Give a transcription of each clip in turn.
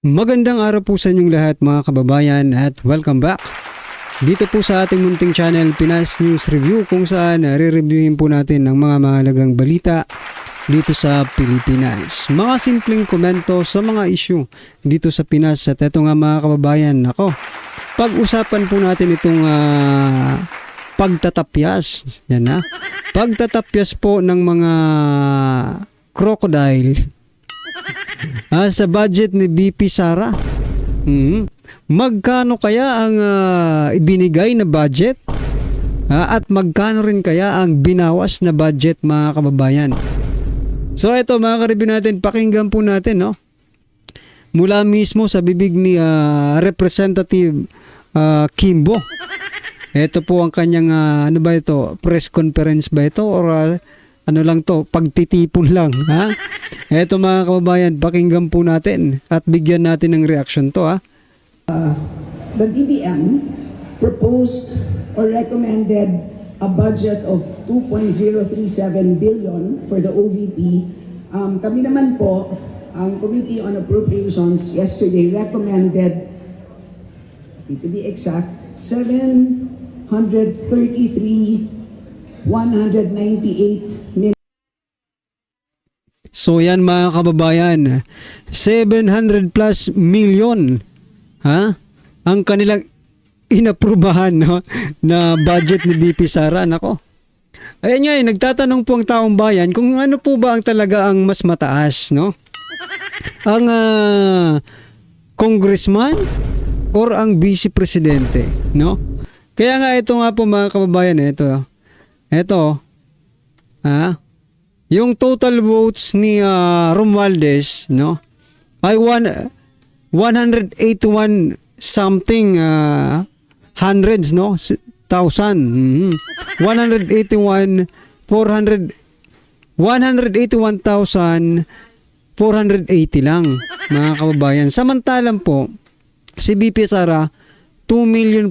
Magandang araw po sa inyong lahat mga kababayan at welcome back dito po sa ating munting channel Pinas News Review, kung saan re-reviewin po natin ang mga mahalagang balita dito sa Pilipinas. Mga simpleng komento sa mga issue dito sa Pinas. At eto nga mga kababayan, ako, pag-usapan po natin itong pagtatapyas. Yan na. Pagtatapyas po ng mga crocodile sa budget ni BP Sara. Magkano kaya ang ibinigay na budget? At magkano rin kaya ang binawas na budget mga kababayan? So ito mga ka-review natin, pakinggan po natin, no? Mula mismo sa bibig ni Representative Kimbo. Ito po ang kanyang ano ba ito? Press conference ba ito? Or ano lang to, pagtitipon lang, ha? Eto mga kababayan, pakinggan po natin at bigyan natin ng reaction to, ha? The DBM proposed or recommended a budget of 2.037 billion for the OVP. Kami naman po, ang Committee on Appropriations yesterday recommended, to be exact, 198 million. So yan mga kababayan, 700 plus million, ha? Ang kanilang inaprubahan, no, na budget ni BP Sara. Nako. Ayan nga, nagtatanong po ang taong bayan kung ano po ba ang talaga ang mas mataas, no? Ang congressman or ang vice presidente, no? Kaya nga ito nga po mga kababayan, ito, yung total votes ni Romualdez, no, ay 181 something hundreds, no, 181,480 lang mga kababayan. Samantalang po si BP Sara 32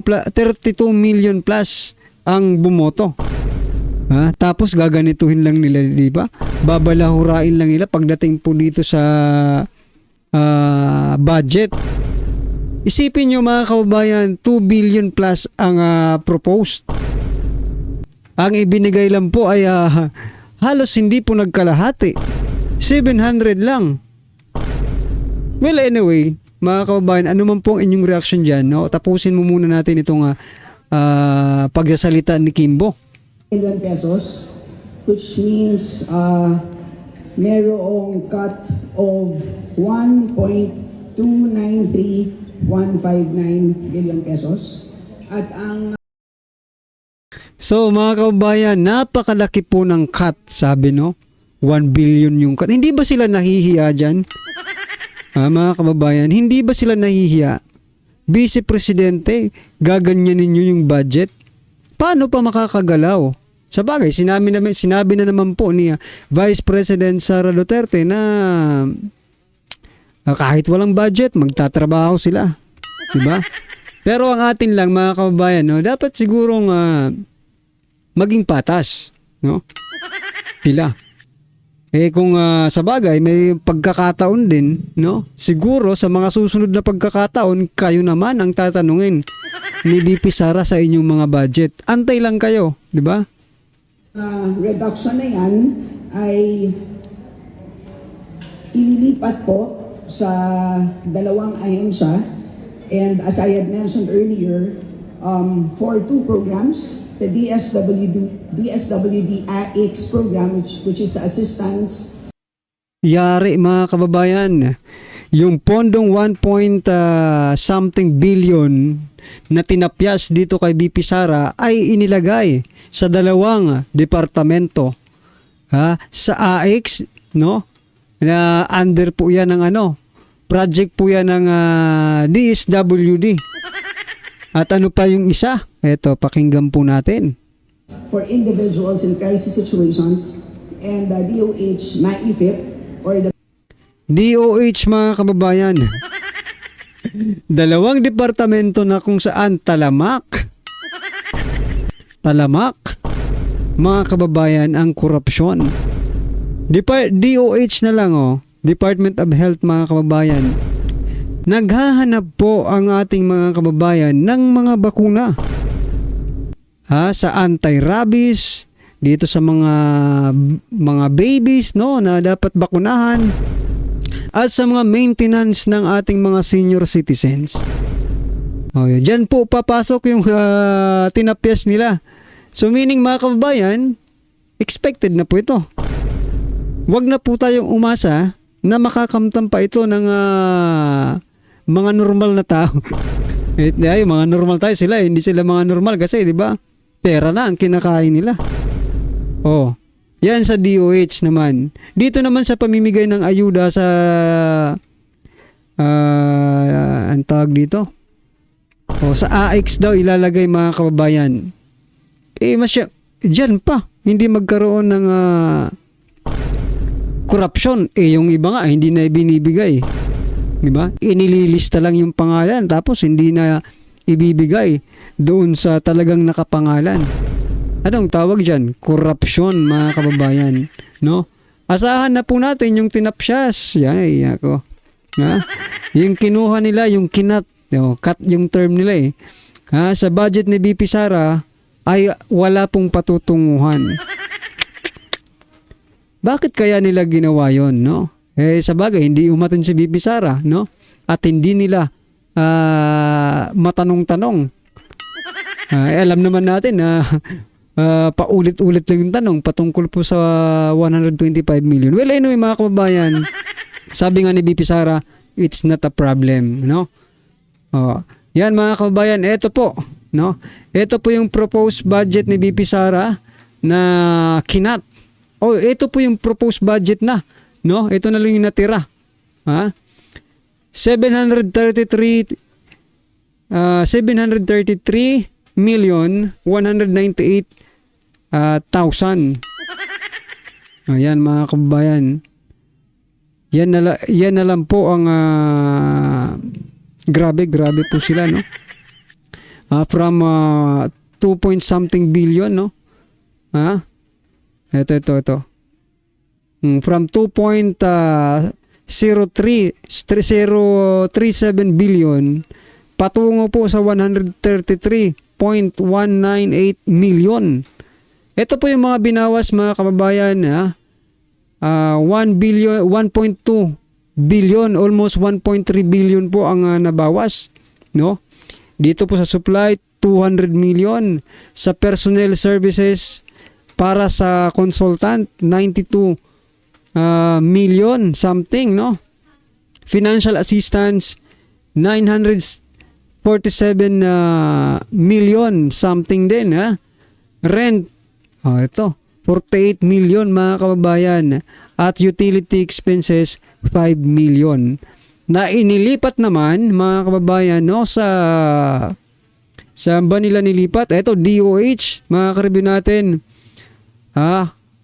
million plus ang bumoto. Tapos gaganituhin lang nila, di ba? Babalahurain lang nila pagdating po dito sa budget. Isipin nyo mga kababayan, 2 billion plus ang proposed. Ang ibinigay lang po ay halos hindi po nagkalahati. 700 lang. Well, anyway, mga kababayan, ano man po ang inyong reaction dyan, no? Tapusin mo muna natin itong pagsasalita ni Kimbo. Million pesos, which means merong cut of 1.293159 billion pesos. At ang So mga kababayan, napakalaki po ng cut, sabi, no? 1 billion yung cut. Hindi ba sila nahihiya dyan? Mga kababayan, hindi ba sila nahihiya? Vice Presidente, gaganyanin nyo yung budget? Paano pa makakagalaw? Sa bagay, sinabi na naman po ni Vice President Sara Duterte na kahit walang budget, magtatrabaho sila. Diba? Pero ang atin lang mga kababayan, no, dapat sigurong maging patas, no? Sila. Kung sa bagay may pagkakataon din, no? Siguro sa mga susunod na pagkakataon, kayo naman ang tatanungin ni BP Sara sa inyong mga budget. Antay lang kayo, di ba? Reduction na yan ay ililipat po sa dalawang ahensya, and as I had mentioned earlier, for two programs, the DSWD-AX program, which is assistance. Yari mga kababayan, yung pondong 1 billion na tinapyas dito kay BP Sara ay inilagay sa dalawang departamento, sa AX, no, na under po yan ng project po yan ng DSWD. At ano pa yung isa? Eto, pakinggan po natin. For individuals in crisis situations, and DOH MAIFIP, or the DOH mga kababayan. Dalawang departamento na kung saan talamak mga kababayan ang korupsyon. DOH na lang, Department of Health mga kababayan. naghahanap po ang ating mga kababayan ng mga bakuna sa anti-rabies, dito sa mga babies, no, na dapat bakunahan, at sa mga maintenance ng ating mga senior citizens. Diyan po papasok yung tinapyas nila. So meaning mga kababayan, expected na po ito. Huwag na po tayong umasa na makakamtan pa ito ng mga normal na tao. Ay, mga normal tayo sila, hindi sila mga normal kasi, di ba? Pera na ang kinakain nila. Yan sa DOH naman. Dito naman sa pamimigay ng ayuda sa ang tawag dito. Sa AX daw ilalagay mga kababayan. Diyan pa hindi magkaroon ng corruption. Yung iba nga hindi na ibinibigay. Di ba? Inililista lang yung pangalan tapos hindi na ibibigay doon sa talagang nakapangalan. Anong tawag dyan? Corruption, mga kababayan. No? Asahan na po natin yung tinapsyas. Yan, ako. Yung kinuha nila, yung kinat. Cut yung term nila sa budget ni BP Sara ay wala pong patutunguhan. Bakit kaya nila ginawa yon, no? Sa bagay, hindi umatin si BP Sara, no? At hindi nila matanong-tanong. Alam naman natin na paulit-ulit lang yung tanong patungkol po sa 125 million. Well, anyway mga kababayan, sabi nga ni BP Sara, it's not a problem, no? Yan mga kababayan, ito po, no? Ito po yung proposed budget ni BP Sara na kinat. Ito po yung proposed budget na, no? Ito na lang yung natira. 733,198,000. Ayan mga kababayan. Yan na lang po ang grabe po sila, no? From 2 point something billion, no? Ito. From 2.037 billion patungo po sa 133.198 million. Ito po yung mga binawas mga kababayan, 1.2 billion, almost 1.3 billion po ang nabawas, no? Dito po sa supply 200 million, sa personnel services para sa consultant 92 million something, no? Financial assistance 947 million something din, Rent ito 48 million mga kababayan, at utility expenses 5 million. Na inilipat naman mga kababayan, no, sa ba nila nilipat? Ito DOH mga karibyo natin.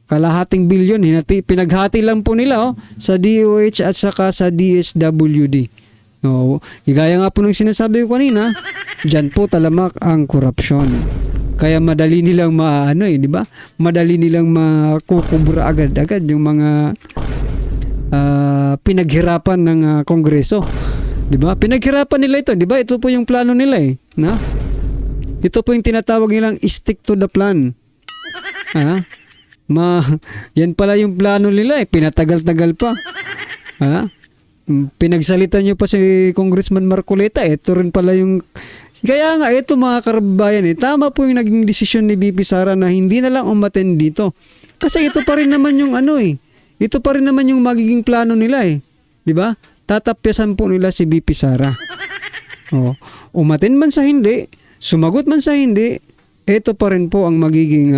Kalahating bilyon, pinaghati lang po nila sa DOH at saka sa DSWD. Gaya nga po ng sinasabi ko kanina, dyan po talamak ang korupsyon. Kaya madali nilang di ba? Madali nilang makukubra agad-agad yung mga pinaghirapan ng Kongreso. Di ba? Pinaghirapan nila ito, di ba? Ito po yung plano nila na? Ito po yung tinatawag nilang stick to the plan. Yan pala yung plano nila, pinatagal-tagal pa. Pinagsalita nyo pa si Congressman Marcoleta, ito rin pala yung. Kaya nga, ito mga kababayan, tama po yung naging desisyon ni BP Sara na hindi na lang umattend dito. Kasi ito pa rin naman yung ito pa rin naman yung magiging plano nila, di ba? Tatapyasan po nila si BP Sara. Umattend man sa hindi, sumagot man sa hindi, ito pa rin po ang magiging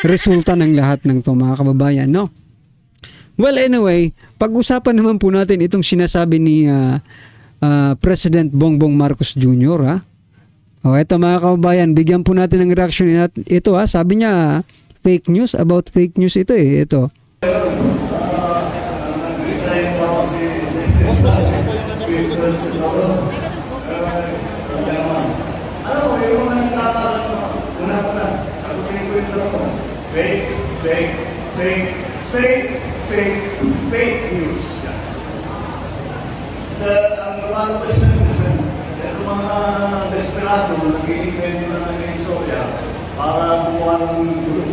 resulta ng lahat ng to mga kababayan, no? Well, anyway, pag-usapan naman po natin itong sinasabi ni President Bongbong Marcos Jr. Ito mga kababayan, bigyan po natin ng reaction ito. Sabi niya, fake news, about fake news ito ito. Fake news. The lumalabas na ito mga desperado, nag-i-invent na ng istorya para gumawa ng gulo.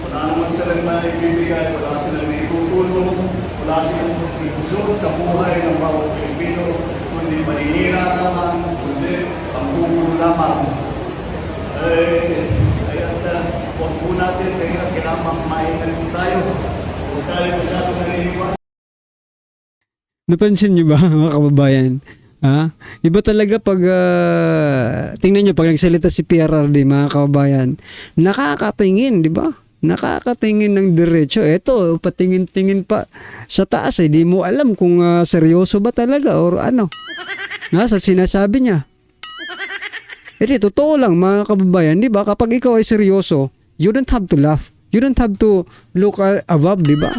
Wala naman silang naibibigay, wala silang naitutulong, wala silang ilusot sa buhay ng bawat Pilipino, kundi maninira lamang, kundi panggugulo lamang. Huwag po natin, kailangan maingat tayo. Huwag tayo masyadong naniniwala. Napansin nyo ba mga kababayan? Ha? Iba talaga pag tingnan nyo pag nagsalita si PRRD mga kababayan, nakakatingin, di ba? Nakakatingin ng diretso. Eto, patingin-tingin pa sa taas, di mo alam kung seryoso ba talaga or ano. Sa sinasabi niya. Totoo lang mga kababayan, di ba? Kapag ikaw ay seryoso, you don't have to laugh. You don't have to look above, di ba?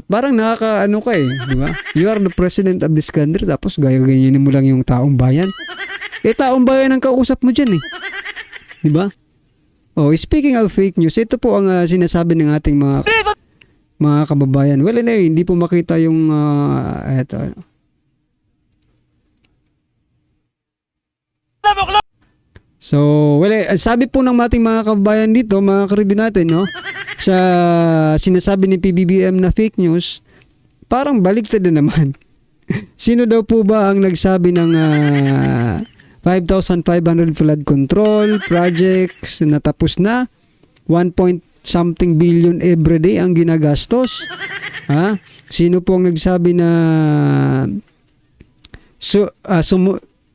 Parang nakakaano ka di ba? You are the president of this country tapos gaya-ganyanin mo lang yung taong bayan. Taong bayan ang kausap mo dyan Di ba? Speaking of fake news, ito po ang sinasabi ng ating mga kababayan. Well, hindi po makita yung eto. So, sabi po ng ating mga kababayan dito, mga karibin natin, no? Sa sinasabi ni PBBM na fake news, parang baliktad na naman. Sino daw po ba ang nagsabi ng 5,500 flood control projects na tapos na? 1 point something billion everyday ang ginagastos? Sino po ang nagsabi na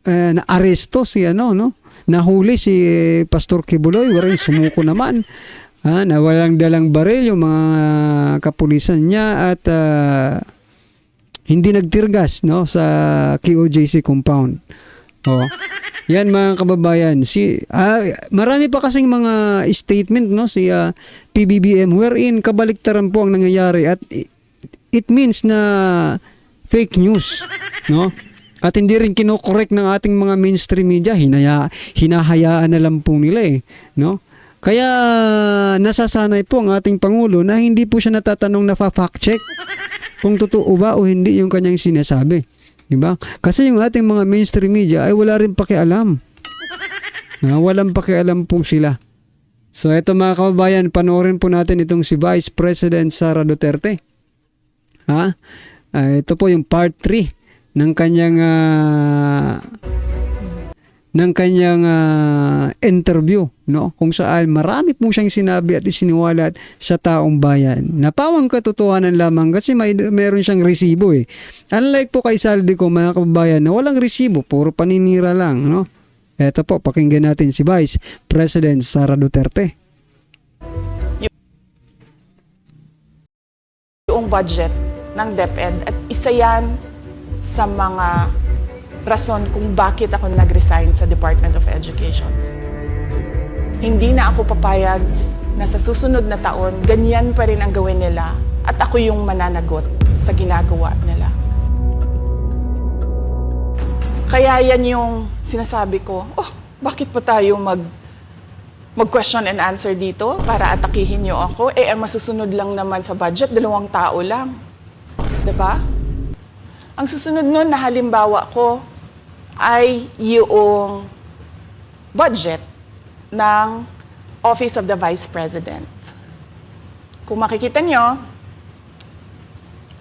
na aresto si nahuli si Pastor Kibuloy, waring sumuko naman. Na walang dalang baril yung mga kapulisan niya at hindi nagtirgas sa QOJC compound. Yan mga kababayan. Marami pa kasing mga statement si PBBM wherein kabaliktaran po ang nangyayari at it means na fake news. At hindi rin kinokorek ng ating mga mainstream media. Hinahayaan na lang po nila Kaya nasasanay po ang ating Pangulo na hindi po siya natatanong na fact check kung totoo ba o hindi yung kanyang sinasabi. Diba? Kasi yung ating mga mainstream media ay wala rin pakialam. Walang pakialam po sila. So eto mga kababayan, panoorin po natin itong si Vice President Sara Duterte. Ito po yung part 3 ng kanyang interview, kung saan marami pong siyang sinabi at isiniwalat sa taong bayan. Napawang katotohanan lamang kasi meron siyang resibo Unlike po kay Saldico mga kababayan na walang resibo, puro paninira lang. Eto po, pakinggan natin si Vice President Sara Duterte. Yung budget ng DepEd at isa yan sa mga rason kung bakit ako nag-resign sa Department of Education. Hindi na ako papayag na sa susunod na taon, ganyan pa rin ang gawin nila at ako yung mananagot sa ginagawa nila. Kaya yan yung sinasabi ko, bakit pa tayo mag-question and answer dito para atakihin niyo ako? Ang masusunod lang naman sa budget, 2 tao lang. Diba? Ang susunod nun na halimbawa ko ay yung budget ng Office of the Vice President. Kung makikita nyo,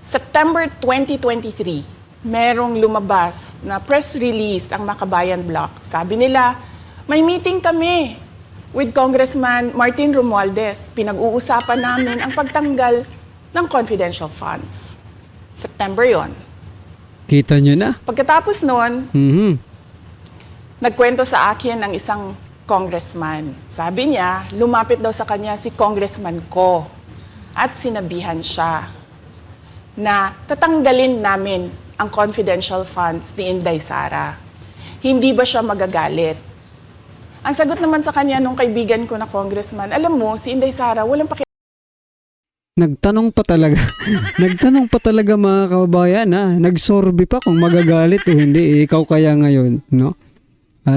September 2023, merong lumabas na press release ang Makabayan Bloc. Sabi nila, may meeting kami with Congressman Martin Romualdez. Pinag-uusapan namin ang pagtanggal ng confidential funds. September yon. Kita nyo na? Pagkatapos nun, nagkwento sa akin ng isang congressman. Sabi niya, lumapit daw sa kanya si congressman ko at sinabihan siya na tatanggalin namin ang confidential funds ni Inday Sara. Hindi ba siya magagalit? Ang sagot naman sa kanya nung kaibigan ko na congressman, alam mo, si Inday Sara, walang Nagtanong pa talaga. Nagtanong pa talaga mga kababayan Nagsorbe pa kung magagalit o hindi. Ikaw kaya ngayon,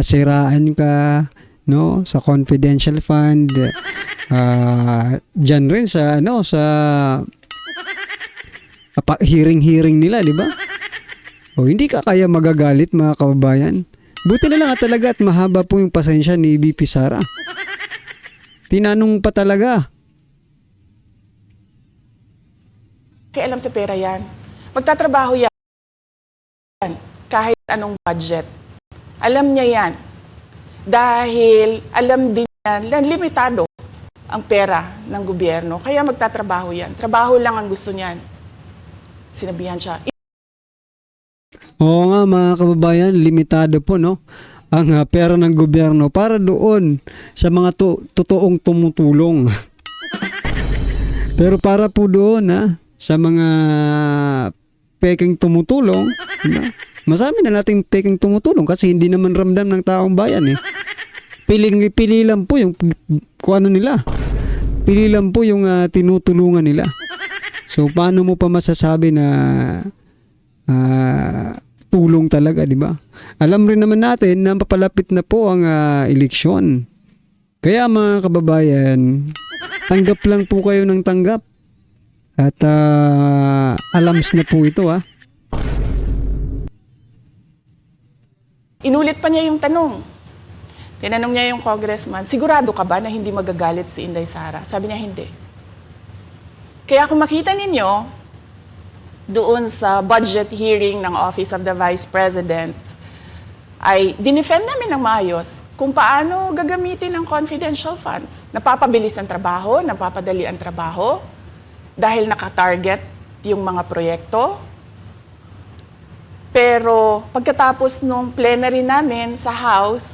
siraan ka, sa confidential fund. Diyan rin sa sa hearing nila, di ba? O hindi ka kaya magagalit mga kababayan. Buti na lang talaga at mahaba po yung pasensya ni VP Sara. Tinanong pa talaga. Kaya alam sa pera yan. Magtatrabaho yan. Kahit anong budget. Alam niya yan. Dahil alam din niya, limitado ang pera ng gobyerno. Kaya magtatrabaho yan. Trabaho lang ang gusto niyan. Sinabihan siya. Oo nga mga kababayan, limitado po no ang pera ng gobyerno para doon sa mga totoong tumutulong. Pero para po doon sa mga peking tumutulong, masami na nating peking tumutulong kasi hindi naman ramdam ng taong bayan eh. Pili lang po yung kung ano nila. Pili lang po yung tinutulungan nila. So paano mo pa masasabi na tulong talaga, di ba? Alam rin naman natin na papalapit na po ang eleksyon. Kaya mga kababayan, tanggap lang po kayo ng tanggap. At alams na po ito Inulit pa niya yung tanong. Tinanong niya yung congressman, sigurado ka ba na hindi magagalit si Inday Sara? Sabi niya, hindi. Kaya kung makita ninyo, doon sa budget hearing ng Office of the Vice President, ay dinefend namin ng maayos kung paano gagamitin ang confidential funds. Napapabilis ang trabaho, napapadali ang trabaho, dahil nakatarget yung mga proyekto. Pero pagkatapos nung plenary namin sa House,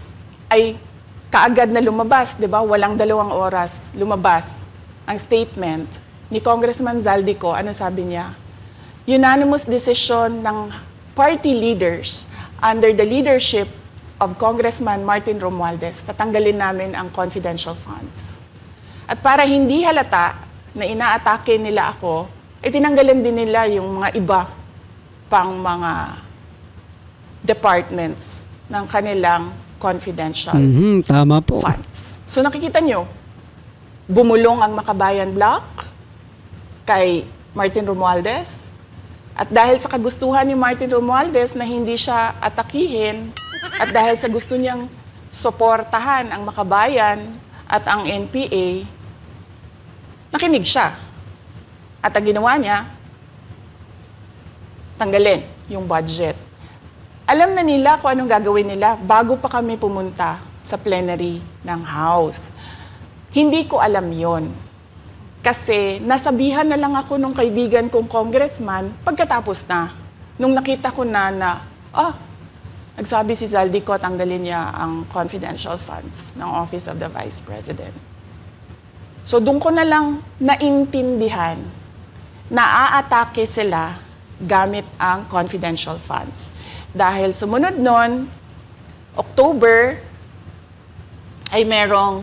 ay kaagad na lumabas, di ba? Walang 2 oras lumabas ang statement ni Congressman Zaldico. Ano sabi niya? Unanimous decision ng party leaders under the leadership of Congressman Martin Romualdez, tatanggalin namin ang confidential funds. At para hindi halata na inaatake nila ako, tinanggalan din nila yung mga iba pang mga departments ng kanilang confidential tama po. funds. So nakikita nyo, bumulong ang Makabayan Bloc kay Martin Romualdez. At dahil sa kagustuhan ni Martin Romualdez na hindi siya atakihin, at dahil sa gusto niyang suportahan ang Makabayan at ang NPA, nakinig siya. At ang ginawa niya, tanggalin yung budget. Alam na nila kung anong gagawin nila bago pa kami pumunta sa plenary ng House. Hindi ko alam yon. Kasi nasabihan na lang ako nung kaibigan kong congressman pagkatapos na. Nung nakita ko na nagsabi si Zaldico, tanggalin niya ang confidential funds ng Office of the Vice President. So doon ko na lang naintindihan na aatake sila gamit ang confidential funds. Dahil sumunod nun, October, ay merong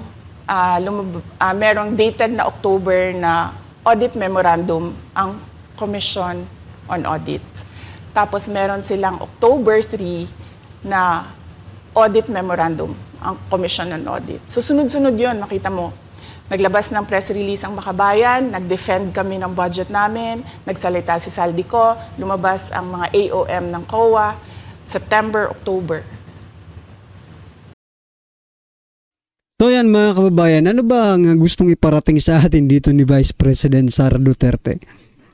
dated na October na audit memorandum ang Commission on Audit. Tapos meron silang October 3 na audit memorandum ang Commission on Audit. So sunod-sunod yun, makita mo. Naglabas ng press release ang Makabayan, nag-defend kami ng budget namin, nagsalita si Zaldico, lumabas ang mga AOM ng COA, September, October. So yan mga kababayan, ano ba ang gustong iparating sa atin dito ni Vice President Sara Duterte?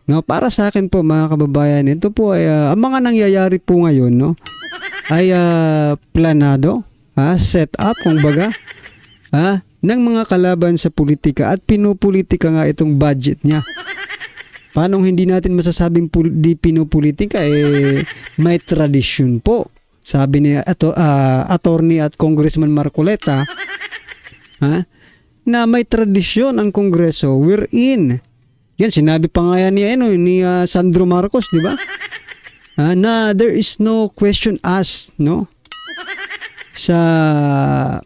No, para sa akin po mga kababayan, ito po ay ang mga nangyayari po ngayon, no, ay planado, set up kumbaga, ng mga kalaban sa politika at pinupolitika nga itong budget niya. Paano hindi natin masasabing di pinupolitika, may tradisyon po. Sabi ni attorney at Congressman Marcoleta, na may tradisyon ang Kongreso wherein, yan sinabi pa nga yan ni Sandro Marcos, di ba? Na there is no question asked, no, sa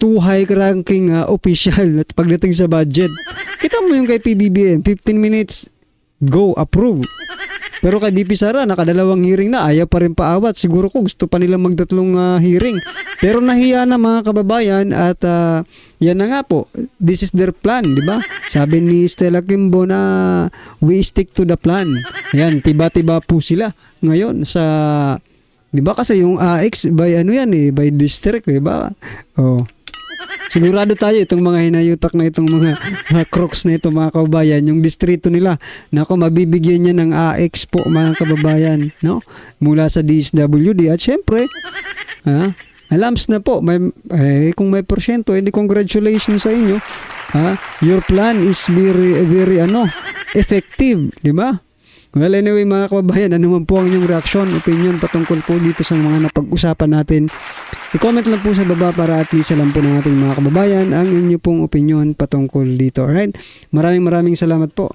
two high-ranking official at pagdating sa budget. Kita mo yung kay PBBM, 15 minutes, go, approve. Pero kay BP Sara, nakadalawang hearing na, ayaw pa rin paawat. Siguro ko gusto pa nilang magtatlong hearing. Pero nahiya na mga kababayan at yan na nga po. This is their plan, di ba? Sabi ni Stella Kimbo na we stick to the plan. Yan, tiba-tiba po sila ngayon sa, di ba kasi yung AX by ano yan eh, by district, di ba? Oh. Sigurado tayo itong mga hinayutak na itong mga crooks na ito mga kababayan, yung distrito nila, nako mabibigyan niya ng AX po mga kababayan, no? Mula sa DSWD at syempre, alams na po, may, kung may porsyento, edi congratulations sa inyo. Your plan is very effective, di ba? Well, anyway mga kababayan, ano man po ang inyong reaksyon, opinion patungkol po dito sa mga napag-usapan natin. I-comment lang po sa baba para at least alam po ng ating mga kababayan ang inyo pong opinion patungkol dito. Alright? Maraming salamat po.